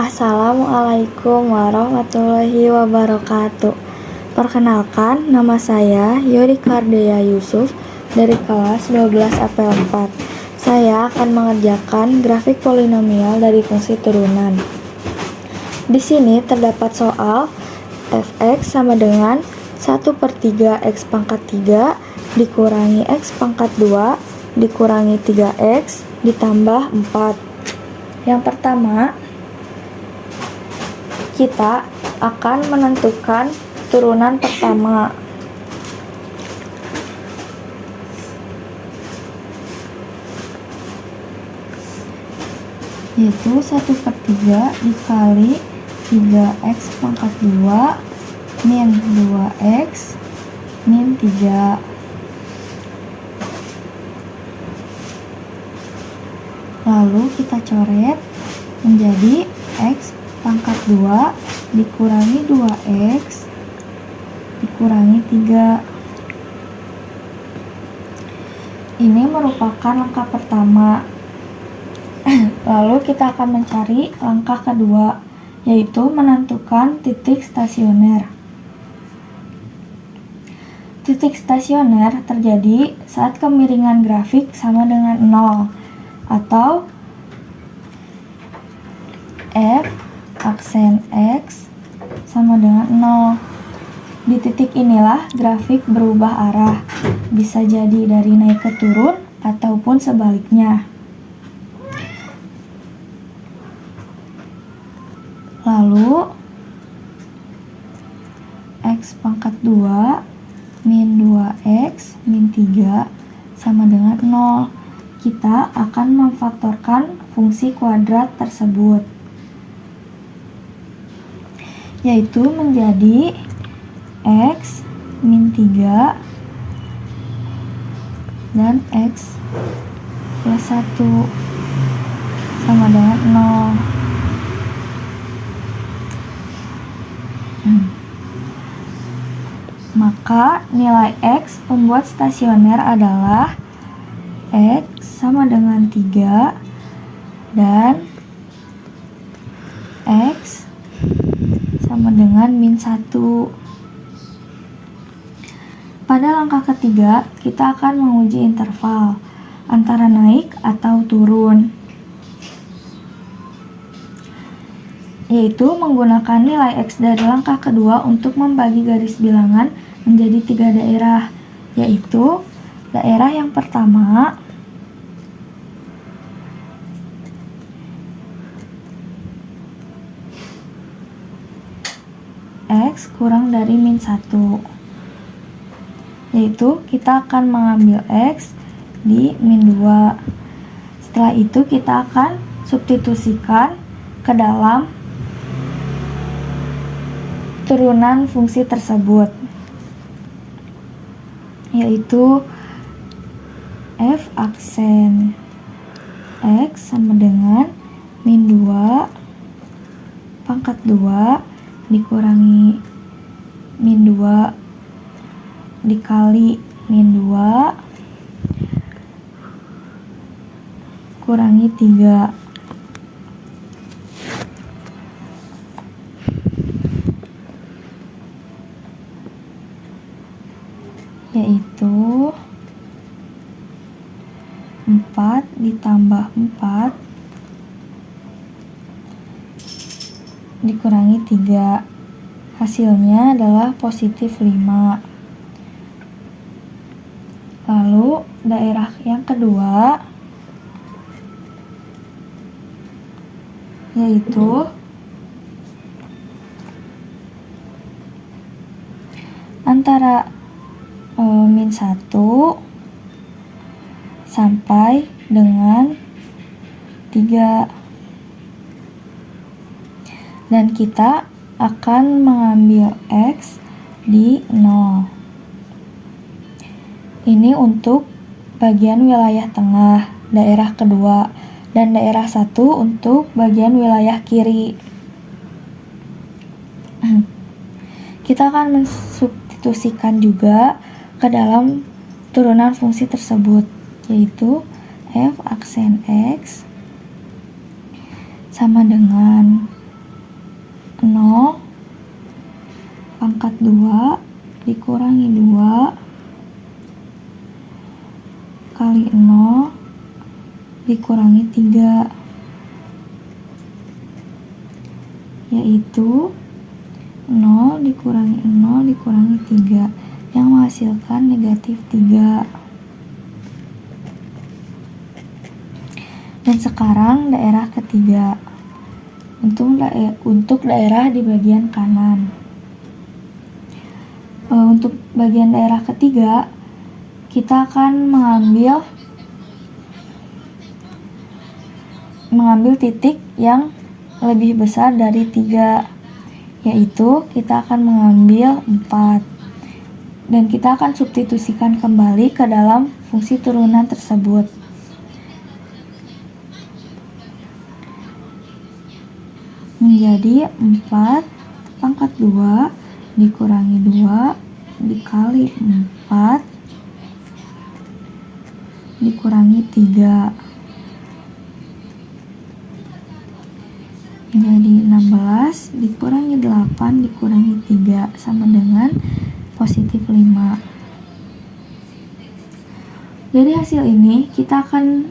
Assalamualaikum warahmatullahi wabarakatuh. Perkenalkan, nama saya Yuri Kardea Yusuf dari kelas 12 AP4. Saya akan mengerjakan grafik polinomial dari fungsi turunan. Di sini terdapat soal fx sama dengan 1/3 x pangkat 3 dikurangi x pangkat 2 dikurangi 3x ditambah 4. Yang pertama, kita akan menentukan turunan pertama, yaitu 1/3 dikali 3x pangkat 2 min 2x min 3. Lalu kita coret menjadi x pangkat 2 dikurangi 2x dikurangi 3. Ini merupakan langkah pertama. Lalu kita akan mencari langkah kedua, yaitu menentukan titik stasioner. Titik stasioner terjadi saat kemiringan grafik sama dengan 0 atau f aksen x sama dengan 0. Di titik inilah grafik berubah arah, bisa jadi dari naik ke turun ataupun sebaliknya. Lalu x pangkat 2 min 2x min 3 sama dengan 0. Kita akan memfaktorkan fungsi kuadrat tersebut, yaitu menjadi x min 3 dan x plus 1 sama dengan 0. Maka nilai x pembuat stasioner adalah x sama dengan 3 dan x sama dengan min 1. Pada langkah ketiga, kita akan menguji interval antara naik atau turun, yaitu menggunakan nilai x dari langkah kedua untuk membagi garis bilangan menjadi 3 daerah, yaitu daerah yang pertama x kurang dari min 1, yaitu kita akan mengambil x di min 2. Setelah itu kita akan substitusikan ke dalam turunan fungsi tersebut, yaitu f aksen x sama dengan min 2 pangkat 2 dikurangi min 2 dikali min 2 kurangi 3. Yaitu 4 ditambah 4 dikurangi 3. Hasilnya adalah positif 5. Lalu daerah yang kedua, yaitu antara min 1 sampai dengan 3, dan kita akan mengambil x di 0. Ini untuk bagian wilayah tengah, daerah kedua, dan daerah 1 untuk bagian wilayah kiri. Kita akan mensubstitusikan juga ke dalam turunan fungsi tersebut, yaitu f aksen x sama dengan 0 pangkat 2 dikurangi 2 kali 0 dikurangi 3, yaitu 0 dikurangi 0 dikurangi 3 yang menghasilkan negatif 3. Dan sekarang daerah ketiga. Untuk daerah di bagian kanan. Untuk bagian daerah ketiga, kita akan mengambil titik yang lebih besar dari 3, yaitu kita akan mengambil 4. Dan kita akan substitusikan kembali ke dalam fungsi turunan tersebut. Menjadi 4 pangkat 2 dikurangi 2 dikali 4 dikurangi 3. Menjadi 16 dikurangi 8 dikurangi 3 sama dengan positif 5. Dari hasil ini kita akan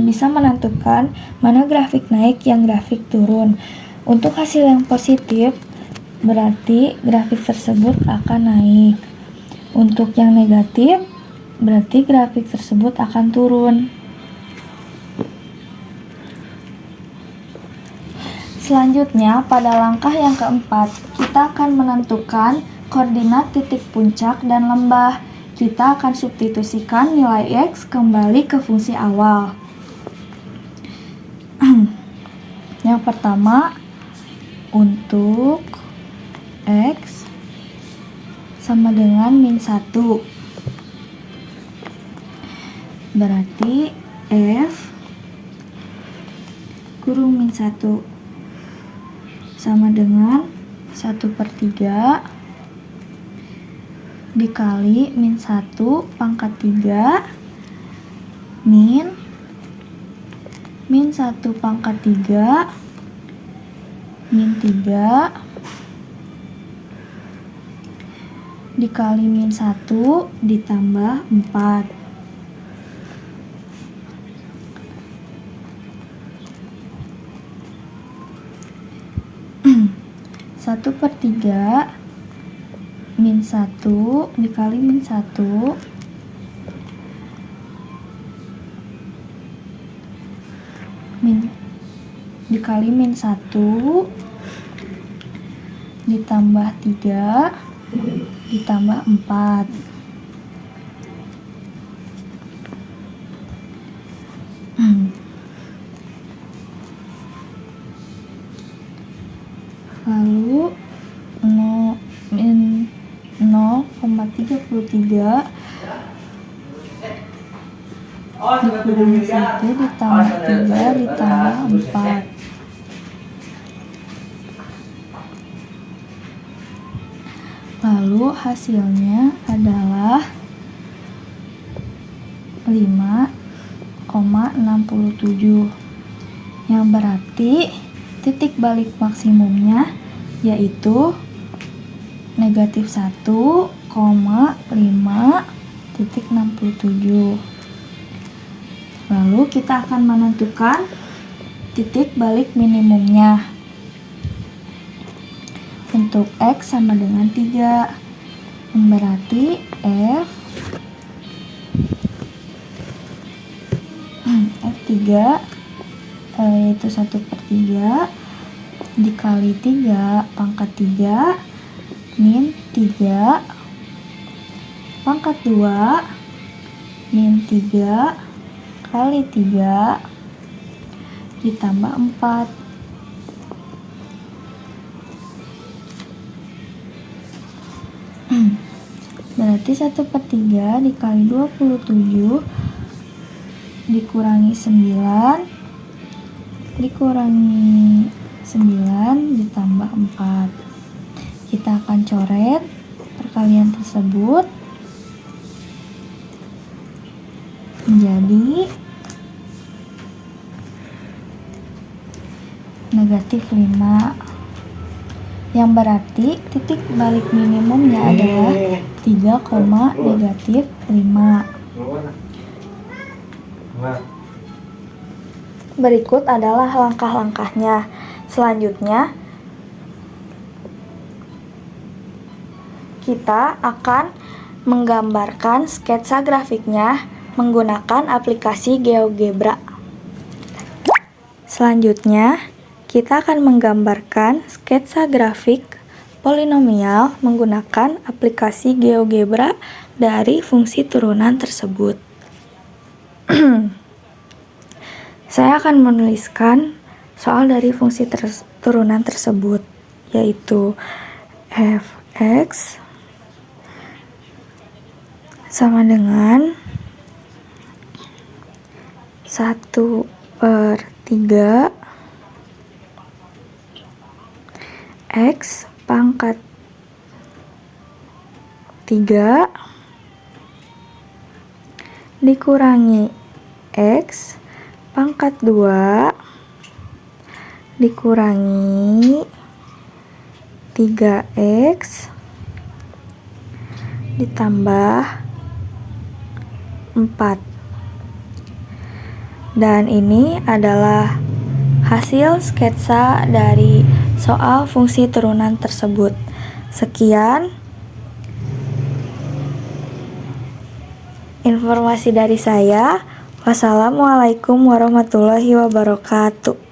bisa menentukan mana grafik naik yang grafik turun. Untuk hasil yang positif berarti grafik tersebut akan naik. Untuk yang negatif berarti grafik tersebut akan turun. Selanjutnya, pada langkah yang keempat, kita akan menentukan koordinat titik puncak dan lembah. Kita akan substitusikan nilai X kembali ke fungsi awal. Yang pertama, untuk X sama dengan min 1. Berarti F kurung min 1 sama dengan 1/3 dikali min 1 pangkat 3 min 1 pangkat 3 min 3 dikali min 1 ditambah 4. Satu per 3 min 1 dikali min 1 dikali min 1 ditambah 3 ditambah 4. Lalu 0,33 dikurangi 1 ditambah 3 ditambah 4. Lalu hasilnya adalah 5,67, yang berarti titik balik maksimumnya yaitu negatif 1,5,67. Lalu kita akan menentukan titik balik minimumnya. Untuk X sama dengan 3, berarti F3 yaitu 1/3 dikali 3 pangkat 3 min 3 pangkat 2 min 3 kali 3 ditambah 4. Berarti 1/3 dikali 27 dikurangi 9 dikurangi 9 ditambah 4. Kita akan coret perkalian tersebut menjadi negatif 5. yang berarti titik balik minimumnya adalah 3,-5. Berikut adalah langkah-langkahnya. Selanjutnya, kita akan menggambarkan sketsa grafiknya menggunakan aplikasi GeoGebra. Selanjutnya, kita akan menggambarkan sketsa grafik polinomial menggunakan aplikasi GeoGebra dari fungsi turunan tersebut. Saya akan menuliskan soal dari fungsi turunan tersebut, yaitu f(x) sama dengan 1/3 X pangkat 3 dikurangi X pangkat 2 dikurangi 3X ditambah 4. Dan ini adalah hasil sketsa dari soal fungsi turunan tersebut. Sekian informasi dari saya. Wassalamualaikum warahmatullahi wabarakatuh.